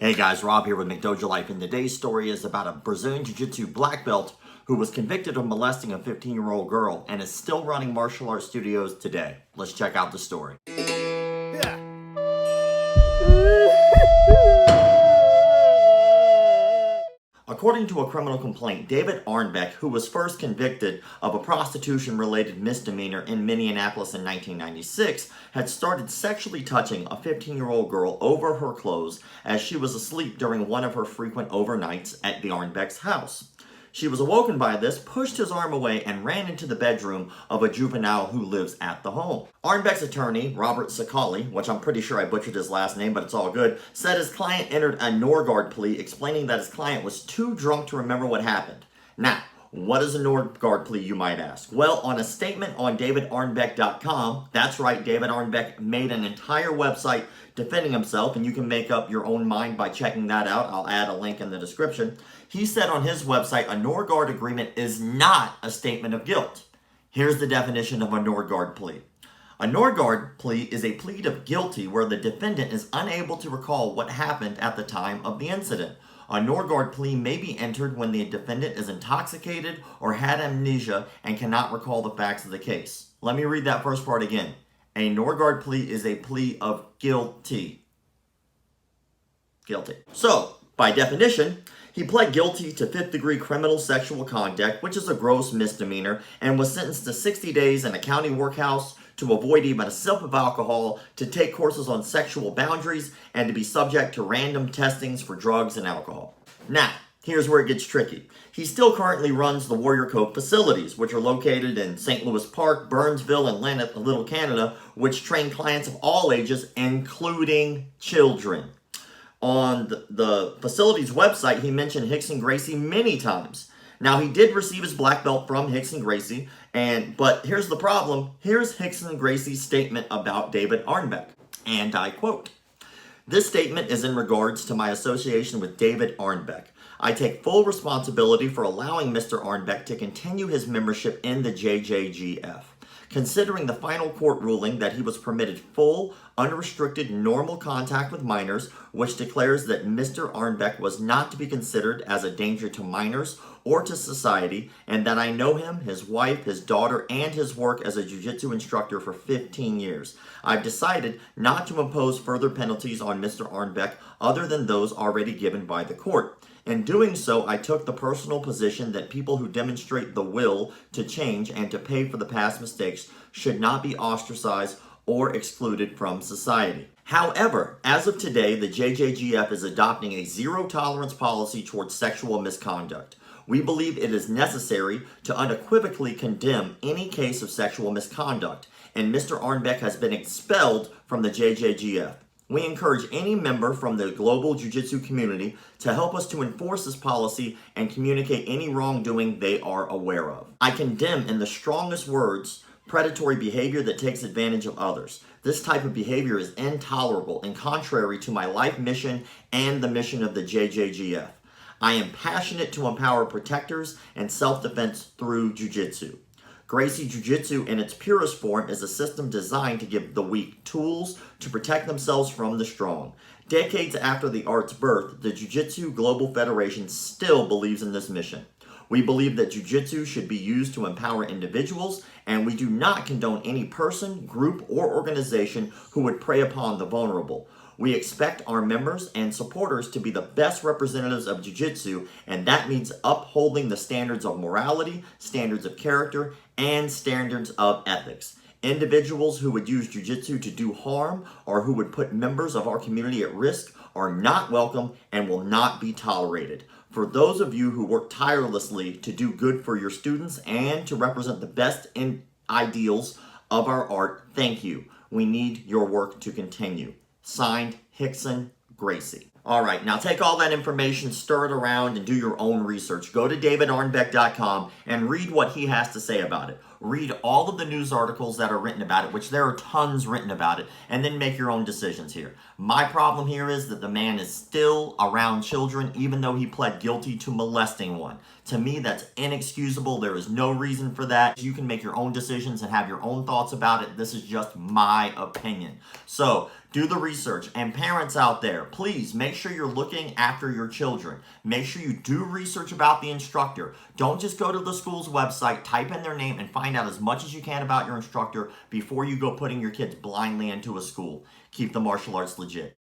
Hey guys, Rob here with McDojoLife, and today's story is about a Brazilian Jiu-Jitsu black belt who was convicted of molesting a 15-year-old girl and is still running martial arts studios today. Let's check out the story. According to a criminal complaint, David Arnebeck, who was first convicted of a prostitution-related misdemeanor in Minneapolis in 1996, had started sexually touching a 15-year-old girl over her clothes as she was asleep during one of her frequent overnights at the Arnebeck's house. She was awoken by this, pushed his arm away, and ran into the bedroom of a juvenile who lives at the home. Arnebeck's attorney, Robert Sakali, which I'm pretty sure I butchered his last name, but it's all good, said his client entered a Norgard plea explaining that his client was too drunk to remember what happened. Now, what is a Norgard plea, you might ask? Well, on a statement on DavidArnebeck.com, that's right, David Arnebeck made an entire website defending himself, and you can make up your own mind by checking that out. I'll add a link in the description. He said on his website, a Norgard agreement is not a statement of guilt. Here's the definition of a Norgard plea. A Norgard plea is a plea of guilty where the defendant is unable to recall what happened at the time of the incident. A Norgard plea may be entered when the defendant is intoxicated or had amnesia and cannot recall the facts of the case. Let me read that first part again. A Norgard plea is a plea of guilty. Guilty. So, by definition, he pled guilty to 5th-degree criminal sexual conduct, which is a gross misdemeanor, and was sentenced to 60 days in a county workhouse to avoid even a sip of alcohol, to take courses on sexual boundaries, and to be subject to random testings for drugs and alcohol. Now, here's where it gets tricky. He still currently runs the Warrior Cove facilities, which are located in St. Louis Park, Burnsville, and Little Canada, which train clients of all ages, including children. On the facility's website, he mentioned Rickson Gracie many times. Now, he did receive his black belt from Rickson Gracie, but here's the problem. Here's Rickson Gracie's statement about David Arnebeck, and I quote, "This statement is in regards to my association with David Arnebeck. I take full responsibility for allowing Mr. Arnebeck to continue his membership in the JJGF. Considering the final court ruling that he was permitted full, unrestricted, normal contact with minors, which declares that Mr. Arnebeck was not to be considered as a danger to minors or to society, and that I know him, his wife, his daughter, and his work as a jiu-jitsu instructor for 15 years. I've decided not to impose further penalties on Mr. Arnebeck other than those already given by the court. In doing so, I took the personal position that people who demonstrate the will to change and to pay for the past mistakes should not be ostracized or excluded from society. However, as of today, the JJGF is adopting a zero-tolerance policy towards sexual misconduct. We believe it is necessary to unequivocally condemn any case of sexual misconduct, and Mr. Arnebeck has been expelled from the JJGF. We encourage any member from the global jiu-jitsu community to help us to enforce this policy and communicate any wrongdoing they are aware of. I condemn in the strongest words predatory behavior that takes advantage of others. This type of behavior is intolerable and contrary to my life mission and the mission of the JJGF. I am passionate to empower protectors and self-defense through jiu-jitsu. Gracie Jiu-Jitsu in its purest form is a system designed to give the weak tools to protect themselves from the strong. Decades after the art's birth, the Jiu-Jitsu Global Federation still believes in this mission. We believe that Jiu-Jitsu should be used to empower individuals, and we do not condone any person, group, or organization who would prey upon the vulnerable. We expect our members and supporters to be the best representatives of Jiu-Jitsu, and that means upholding the standards of morality, standards of character, and standards of ethics. Individuals who would use Jiu-Jitsu to do harm or who would put members of our community at risk are not welcome and will not be tolerated. For those of you who work tirelessly to do good for your students and to represent the best ideals of our art, thank you. We need your work to continue. Signed, Rickson Gracie. All right, now take all that information, stir it around, and do your own research. Go to DavidArnebeck.com and read what he has to say about it. Read all of the news articles that are written about it, which there are tons written about it, and then make your own decisions here. My problem here is that the man is still around children, even though he pled guilty to molesting one. To me, that's inexcusable. There is no reason for that. You can make your own decisions and have your own thoughts about it. This is just my opinion. So, do the research. And parents out there, please make sure you're looking after your children. Make sure you do research about the instructor. Don't just go to the school's website, type in their name, and find out as much as you can about your instructor before you go putting your kids blindly into a school. Keep the martial arts legit.